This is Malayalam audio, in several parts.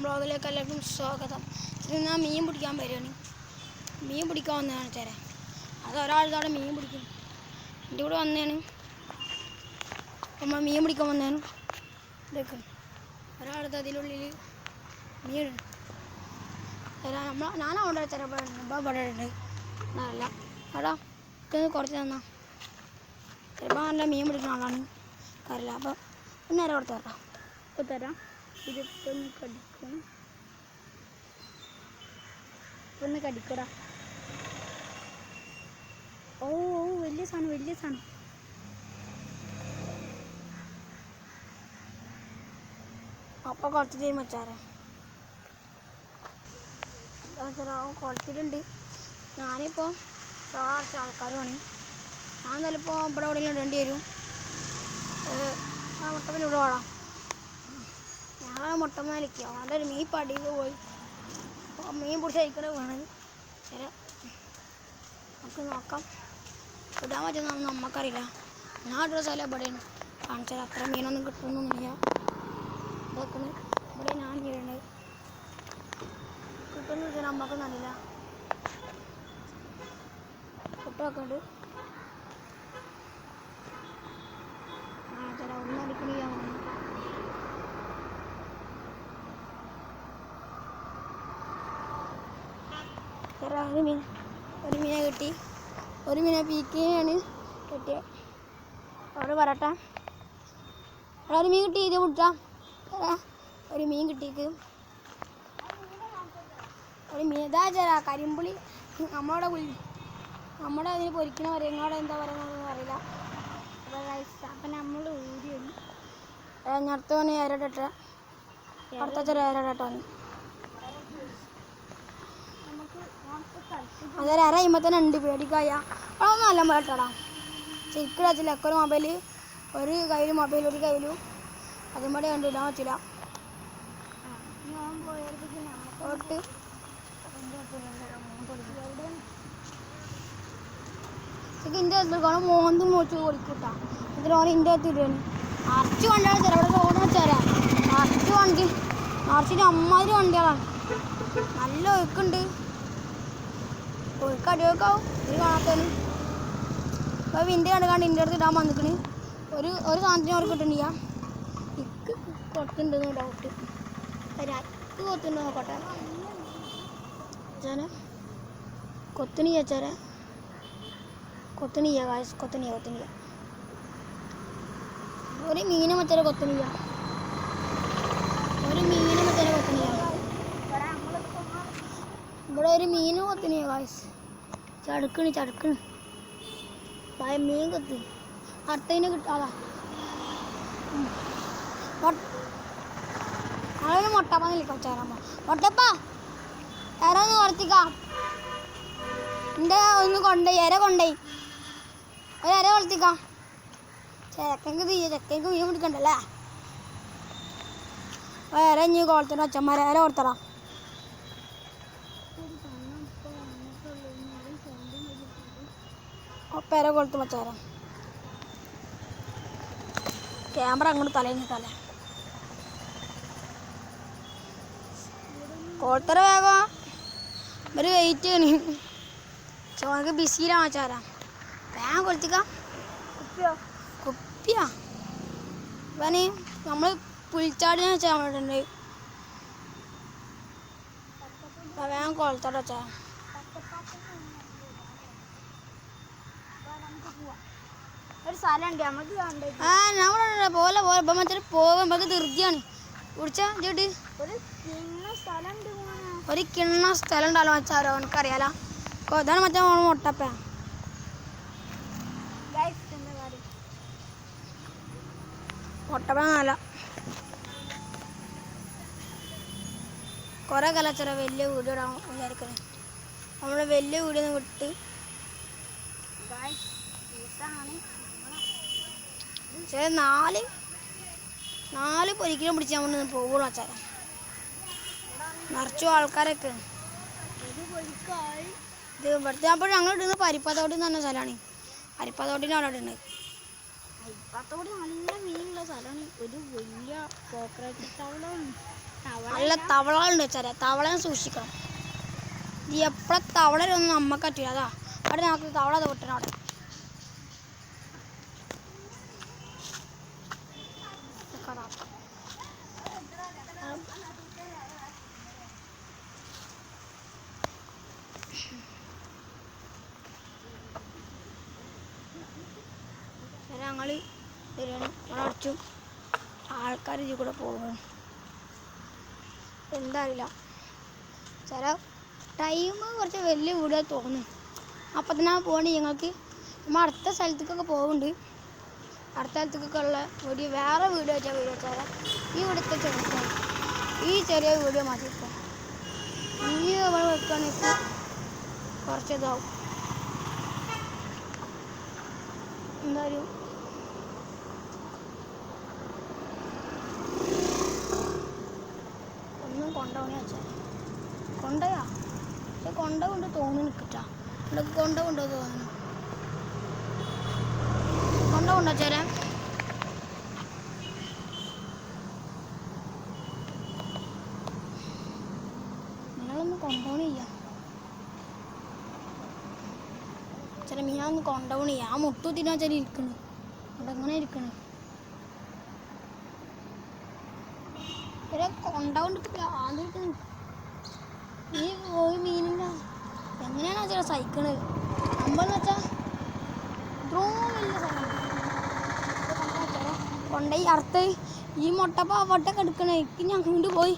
ബ്ലോഗിലേക്ക് എല്ലാവർക്കും സ്വാഗതം. ഞാൻ മീൻ പിടിക്കാൻ വരികയാണ്. മീൻ പിടിക്കാൻ വന്നതാണ് ചേരാ. അത് ഒരാളിതവിടെ മീൻ പിടിക്കും. എൻ്റെ കൂടെ വന്നതാണ്. നമ്മൾ മീൻ പിടിക്കാൻ വന്നതാണ്. ഇതൊക്കെ ഒരാളത് അതിനുള്ളിൽ മീൻ ഞാനവിടെ ചിലപ്പോൾ ഇവിടെ ഉണ്ട്. നല്ല എടാ ഇത് കുറച്ച് തന്നാ ചിലപ്പോൾ നല്ല മീൻ പിടിക്കുന്ന ആളാണ്. അറിയില്ല. അപ്പോൾ നേരെ കൊടുത്ത് തരാം. ഇപ്പോൾ തരാം. ഇതിപ്പൊന്ന് കടിക്കും. ഒന്ന് കടിക്കടാ. ഓ വലിയ സാധനം. അപ്പോൾ കുറച്ച് ടൈം വെച്ചാറേ കുളത്തിലുണ്ട്. ഞാനിപ്പോൾ കുറച്ച് ആൾക്കാരുമാണ്. ഞാൻ ചിലപ്പോൾ ഇവിടെ എവിടെയെങ്കിലും ഇടേണ്ടി വരും. ആ മുട്ടപ്പൻ ഇവിടെ വേണം. ഞാൻ മുട്ടമ്മലിക്കുക. നല്ലൊരു മീൻ പടിയിൽ പോയി മീൻ പിടിച്ച് കഴിക്കണ വേണത്. ചില നമുക്ക് നോക്കാം. ഇടാൻ പറ്റുന്നതൊന്നും നമുക്കറിയില്ല. ഞാൻ ഇടുന്ന സ്ഥലം ഇവിടെയാണ് കാണിച്ചാൽ അത്ര മീനൊന്നും കിട്ടുന്നൊന്നുമില്ല. ഇതൊക്കെ ഇവിടെ ഞാൻ ഇടേണ്ടത് കിട്ടുമെന്ന് വെച്ചാൽ നമുക്കൊന്നും അറിയില്ല. കുട്ടൊക്കെ ഉണ്ട്. ചില ഒന്നും അടിക്കണില്ല. ഒരു മീനെ കിട്ടി. ഒരു മീനെ പീക്കിയാണ് കിട്ടിയത്. അവിടെ പറയട്ടെ. ഒരു മീൻ കിട്ടി. ഇത് മുട്ട ഒരു മീൻ കിട്ടിക്ക്. ഒരു മീൻ ഇതാ ചേരാ കരിമ്പുളി. നമ്മുടെ അതിന് പൊരിക്കണ പറയും. ഇങ്ങോട്ട് എന്താ പറയുന്നതെന്ന് അറിയില്ല. അപ്പം നമ്മൾ ഊരിയാണ് അടുത്തവന് ഏരട്ടെ. അടുത്ത ചെറിയ ഏരട്ടെ. അതൊരു അരയുമ്പോൾ തന്നെ ഉണ്ട്. പേടിക്കായ അതൊന്നും നല്ല പോയിട്ടാടാ. ശരിക്കും വെച്ചില്ല. ഒരു മൊബൈൽ ഒരു കയ്യിലും മൊബൈൽ ഒരു കയ്യിലും അതും കൂടെ കണ്ടിടാൻ പറ്റില്ല. ഇൻ്റെ കാണും മോന്തും നോച്ച് കൊടുക്കൂട്ടാ. ഇതിൽ ഓരോ ഇൻ്റെ അകത്ത് ഇടുകയാണ്. അറച്ച് വണ്ടിയാണ് ചില ഇവിടെ റോഡ് വെച്ചാരാ. അറച്ച് വണ്ടി അറച്ചിട്ട് അമ്മാതിരി വണ്ടികളാണ്. നല്ല ഒഴുക്കുണ്ട്. ഒഴുക്ക് അടിയൊക്കെയാവും ഇത് കാണാത്തതിന്. ഇപ്പോൾ വിൻ്റെ കണ്ടുകാണ്ട് ഇൻ്റെ അടുത്ത് ഇടാൻ വന്നിക്കണ്. ഒരു സാധനത്തിന് അവർക്ക് കിട്ടണില്ല. ഇക്ക് കൊത്തുണ്ടെന്ന് ഡൗട്ട്. ഇത് കൊത്തുണ്ടോ നോക്കട്ടെ. ചേനെ കൊത്തണിയ ചേരെ കൊത്തണിയ കാശ് കൊത്തണിയ ഒരു മീനെ മറ്റേ കൊത്തണിയ ഇവിടെ ഒരു മീനും കൊത്തണിയ കാശ് ചടുക്കണ് മീൻ കൊത്തി അട്ടയിനെ കിട്ടാതാ. അതൊന്ന് മുട്ടപ്പ നിൽക്കാം. ചേരമ്മ മുട്ടപ്പാ ഏറൊന്ന് വളർത്തിക്കാം. എൻ്റെ ഒന്ന് കൊണ്ടുപോയി ഇര കൊണ്ടുപോയി ഒരു ഇര വളർത്തിക്കാം. ചെക്കക്ക് മീൻ പിടിക്കണ്ടല്ലേ. ഇര ഇനി കോളത്തിൻ്റെ അച്ഛന്മാരെ ഇര കൊടുത്തടാ. അപ്പം ഇര കൊളുത്ത് വെച്ചാരാ. ക്യാമറ അങ്ങോട്ട് തലേ കോളത്തറ വേഗം ഒരു വെയിറ്റ് ആണ്. ചോനക്ക് ബിസിയിലാണ് വെച്ചാരാ. വേഗം കൊളുത്തിക്കാം. കുപ്പിയാ ഇവന് നമ്മൾ പുൽച്ചാടിനെ വെച്ചാൽ നമ്മളുണ്ട്. വേഗം കൊളത്തറ വെച്ചാ. ഒരു സ്ഥലമുണ്ട് നമുക്ക്. നമ്മളെ പോലെ ഇപ്പം മറ്റേ പോകും. നമുക്ക് ധൃതിയാണ് കുടിച്ചാ ചേട്ടി. ഒരു കിണ്ണ സ്ഥലം ഉണ്ടല്ലോ വെച്ചാലോ എനിക്കറിയാലോ. ഇതാണ് മറ്റേ മുട്ടപ്പ. മുട്ടപ്പ നല്ല കുറേ കലച്ചറ വലിയ വീഡിയോ ഇടാൻ വിചാരിക്കണേ. നമ്മൾ വലിയ വീഡിയോ ഒന്ന് വിട്ട് നാല് പൊരിക്കലും പിടിച്ച് നമ്മൾ പോകുള്ളൂ വെച്ചാൽ നിറച്ചു ആൾക്കാരൊക്കെ. ഇത് ഇവിടുത്തെ അപ്പോൾ ഞങ്ങൾ ഇടുന്നത് പരിപ്പത്തോട്ടി എന്ന് പറഞ്ഞ സ്ഥലമാണ്. പരിപ്പത്തോട്ടിൻ്റെ അവിടെ ഇടുന്നത്. പരിപ്പത്തോട്ടി നല്ല മീനുള്ള സ്ഥലമാണ്. ഒരു വലിയ കോക്കറേറ്റ് ടൗണാണ്. നല്ല തവളകളുണ്ട് വെച്ചാൽ തവളയെ സൂക്ഷിക്കണം. ഇത് എപ്പോഴും തവളയൊന്നും നമ്മക്ക് പറ്റില്ല. അതാ അവിടെ നമുക്ക് തവള തൊട്ടണം. അവിടെ ഞങ്ങൾ അടച്ചു. ആൾക്കാർ ഇതിൽ കൂടെ പോകും. എന്താ അറിയില്ല, ചില ടൈം കുറച്ച് വലിയ വീഡിയോ തോന്നും. അപ്പം തന്നെ പോകണമെങ്കിൽ ഞങ്ങൾക്ക് നമ്മൾ അടുത്ത സ്ഥലത്തേക്കൊക്കെ പോകുന്നുണ്ട്. അടുത്ത സ്ഥലത്തേക്കൊക്കെ ഉള്ള വീഡിയോ വേറെ വീഡിയോ വെച്ചാൽ വെച്ചാൽ ഈ ഇവിടുത്തെ ചെറുപ്പം ഈ ചെറിയ വീഡിയോ മതി. ഇപ്പോൾ ഇനി നമ്മൾ വെക്കുകയാണെങ്കിൽ കുറച്ച് ഇതാവും. എന്തായാലും ഒന്നും കൊണ്ടുപോകണേ വെച്ചാൽ കൊണ്ടയാ പക്ഷെ കൊണ്ടുകൊണ്ട് തോന്നി നിൽക്കട്ടാ. ഇവിടെ കൊണ്ടുകൊണ്ടോ തോന്നുന്നു. കൊണ്ടുകൊണ്ടോ ചേരാ നിങ്ങളൊന്ന് കൊണ്ടുപോകണില്ല. ചില മീനൊന്ന് കൊണ്ടുപോകണില്ല. ആ മുട്ടു തിന്നാ ചില ഇരിക്കണ്. അവിടെ എങ്ങനെ ഇരിക്കണ് കൊണ്ടുകൊണ്ടിരിക്കില്ല. ആദ്യം ഈ പോയി മീനിൻ്റെ എങ്ങനെയാണ് ചില സഹിക്കണത്. നമ്മളെന്ന് വെച്ചാൽ ഇത്രയും വലിയ സ്ഥലം കൊണ്ടുപോയി അറുത്ത് ഈ മുട്ടപ്പം അവട്ടൊക്കെ എടുക്കണേ. എനിക്ക് ഞാൻ കൊണ്ട് പോയി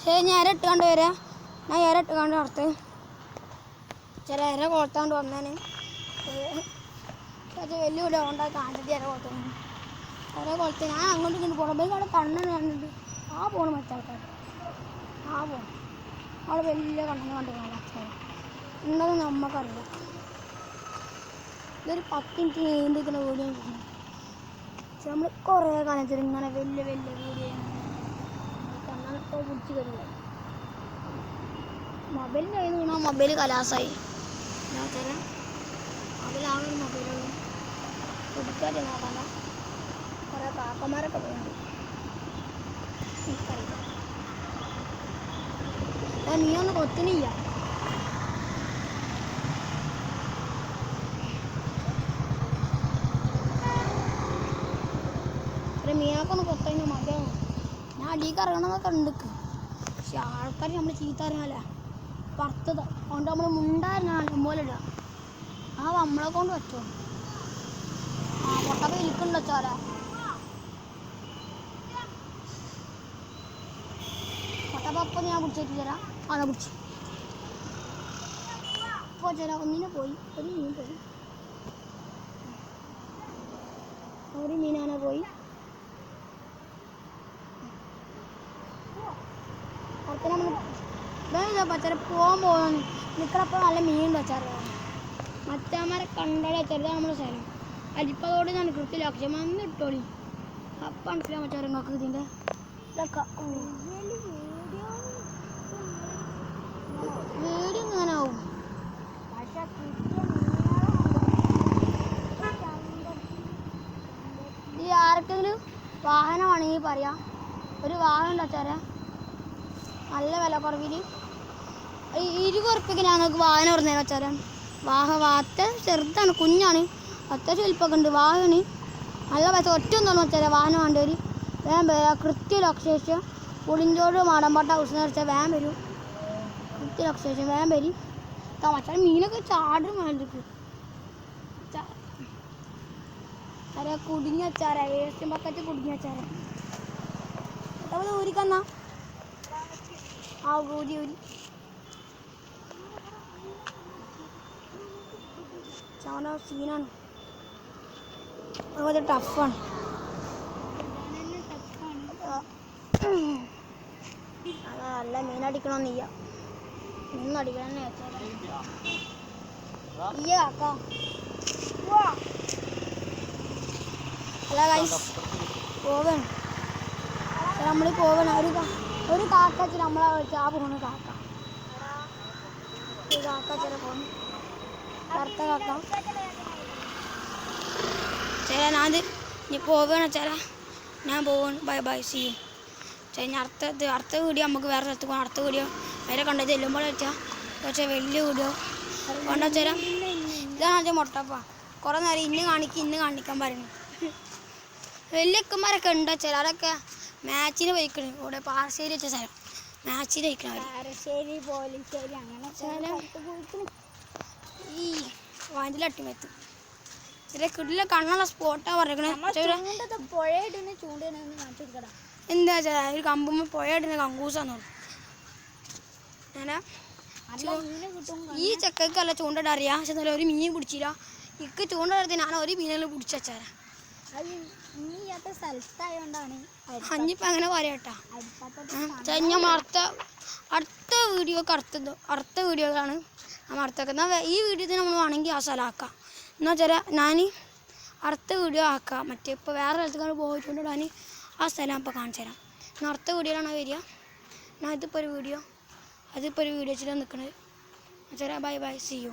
ശരി ഞാൻ ഇര ഇട്ടുകൊണ്ട് വരാം. ഞാൻ ഇര ഇട്ടുകൊണ്ട് അറുത്ത് ചില ഇര കൊളുത്താണ്ട് വന്നേന് വലിയ വീട് ഉണ്ടായി കാണിച്ചിട്ട് ഇര കൊളുത്തുന്നു. ഇര കൊളുത്ത് ഞാൻ അങ്ങോട്ട് ഇങ്ങോട്ട് പോകണം. അവിടെ കണ്ണൻ കണ്ടിട്ട് ആ പോണ് മറ്റാൾക്കാർ ആ പോണം. അവിടെ വലിയ കണ്ണനെ കണ്ട് കാണാൻ ഉണ്ടെന്ന് നമ്മക്കറിയില്ല. ഇതൊരു 10 മിനിറ്റ് നീണ്ടിരിക്കുന്ന വീഡിയോ കിട്ടുന്നു. പക്ഷെ നമ്മൾ കുറേ കാലത്തിൽ ഇങ്ങനെ വലിയ വലിയ വീഡിയോ കണ്ണനൊക്കെ പിടിച്ച് കയറില്ല. മൊബൈലിൻ്റെ കയ്യിൽ നിന്ന് വീണാൽ മൊബൈൽ കലാസായി. വെച്ചാൽ അതിലാകെ മൊബൈലുള്ളൂ. പിടിക്കാതെ നോക്കണ്ട. കുറേ കാക്കന്മാരൊക്കെ പോകുന്നുണ്ട്. എനിക്കറിയില്ല. നീ ഒന്ന് കൊത്തിനില്ല. മീനൊക്കെ കൊത്തതിന് മതിയാവും. ഞാൻ അടിക്ക് ഇറങ്ങണമെന്നൊക്കെ ഉണ്ട്. പക്ഷെ ആൾക്കാർ നമ്മൾ ചീത്ത അറിയാമല്ല പുറത്തത് അതുകൊണ്ട് നമ്മൾ മുണ്ടായിരുന്ന പോലെ ഇടുക. ആ നമ്മളെ കൊണ്ട് വെച്ചോ. ആ പൊട്ടൊക്കെ ഇരിക്കുന്നുണ്ട് വെച്ചാലേ പൊട്ടപ്പം അപ്പം ഞാൻ പിടിച്ചിട്ട് തരാം. അതാ പിടിച്ച് ഇപ്പോൾ ചേരാ ഒന്നിനെ പോയി. ഒരു മീൻ പോയി. ഒരു മീനാനെ പോയി. പുറത്ത് നമ്മൾ പച്ചര പോകാൻ പോകുന്നു. നിൽക്കണപ്പോൾ നല്ല മീൻ വെച്ചാറ് മറ്റന്മാരെ കണ്ടാലേ ചെറുതാണ് നമ്മുടെ സ്ഥലം. അരിപ്പതോട് ഞാൻ കൃത്യ ലക്ഷ്യം വന്ന് ഇട്ടോളി. അപ്പം മനസ്സിലാൻ പറ്റാറ് നിങ്ങൾക്ക് ഇതിൻ്റെ ഇതൊക്കെ വീഡിയോ ഇങ്ങനെ ആവും. ഈ ആർക്കെങ്കിലും വാഹനമാണെങ്കിൽ പറയാം. ഒരു വാഹനം ഉണ്ട് വെച്ചാൽ നല്ല വില കുറവിൽ 20 ഉറുപ്പിക്ക് ഞങ്ങൾക്ക് വാഹനം പറഞ്ഞേരം വെച്ചാൽ വാഹത്തെ ചെറുതാണ്, കുഞ്ഞാണ്. അത്യാവശ്യം വലിപ്പമൊക്കെ ഉണ്ട്. വാഹനം നല്ല പൈസ ഒറ്റ ഒന്നും വെച്ചാൽ വാഹനം വേണ്ടവർ വേഗം വരാം. കൃത്യ ലൊക്കേഷൻ പുളിഞ്ചോട് മാടമ്പാട്ട ഉത്സവം വെച്ചാൽ വേഗം വരും. കൃത്യ ലൊക്കേഷൻ വേഗം വരും. മച്ചാൽ മീനൊക്കെ ചാടും വേണ്ടിക്ക് അരെ കുടുങ്ങി വെച്ചാറേ. വേസ്റ്റ് ബക്കറ്റ് കുടുങ്ങി വെച്ചാറേ. അത് ഊരിക്കന്നാ ആ ഊരി ചവന സീനാണ്. അതുപോലെ ടഫാണ്. നല്ല മീനടിക്കണമെന്നില്ല. മീനടിക്കണം തന്നെ വെച്ചാൽ കാക്ക അല്ല ഗൈസ് പോവണം. നമ്മൾ പോവണം. ഒരു കാക്ക ചില നമ്മളെ വിളിച്ചാൽ ആ പോകുന്ന കാക്ക. ഒരു കാക്ക ചില പോകുന്നു. കറുത്ത കാക്ക ചില ഞാൻ ഇനി പോവുകയാണ് ചില ഞാൻ പോവാണ്. Bye bye see you. അടുത്ത വീഡിയോ നമുക്ക് വേറെ സ്ഥലത്ത് പോകണം. അടുത്ത വീഡിയോ വരെ കണ്ടത് ചെല്ലുമ്പോൾ വെച്ചാൽ പക്ഷേ വലിയ വീഡിയോ കൊണ്ടു വെച്ചാൽ ഇതാണ് മുട്ടപ്പ കുറേ നേരം ഇന്ന് കാണിക്കാൻ പറയുന്നു. വലിയ അക്കന്മാരൊക്കെ ഉണ്ട് വെച്ചാൽ അതൊക്കെ മാച്ചിന് പോയിക്കണ്. ഇവിടെ പാറശ്ശേരി വെച്ച സ്ഥലം മാച്ചിന് പോയിക്കണം. ഈ വാഞ്ചിലട്ടിമെത്തും ചെറിയ കിടില കണ്ണുള്ള സ്പോട്ടാ പറഞ്ഞേ. എന്താ വെച്ചാൽ ഒരു കമ്പുമ്പോൾ പുഴ ഇടുന്ന കങ്കൂസാന്ന് പറഞ്ഞു. ഈ ചക്കക്കല്ല ചൂണ്ടിടാൻ അറിയാം. പക്ഷെ എന്നാലും ഒരു മീൻ പിടിച്ചില്ല. ഇക്ക് ചൂണ്ടിടത്ത് ഞാൻ ഒരു മീനെല്ലാം പിടിച്ചു വെച്ചാൽ അഞ്ഞിപ്പോൾ അങ്ങനെ പറയട്ടാ. നമ്മൾ അടുത്ത വീഡിയോക്ക് അടുത്ത വീഡിയോകളാണ് നമ്മൾ അടുത്തൊക്കെ. ഈ വീഡിയോ നമ്മൾ വേണമെങ്കിൽ ആ സ്ഥലമാക്കാം. എന്നാൽ വെച്ചാൽ ഞാൻ അടുത്ത വീഡിയോ ആക്കാം. മറ്റേ ഇപ്പോൾ വേറെ സ്ഥലത്തേക്കാണ് പോയിട്ടുകൊണ്ടിടാൻ ആ സ്ഥലം ഇപ്പോൾ കാണിച്ചു തരാം. എന്നാൽ അടുത്ത വീഡിയോയിലാണ് വരിക. ഞാൻ അതിപ്പോൾ ഒരു വീഡിയോ വെച്ചിട്ടാണ് നിൽക്കുന്നത്. Bye bye, see U.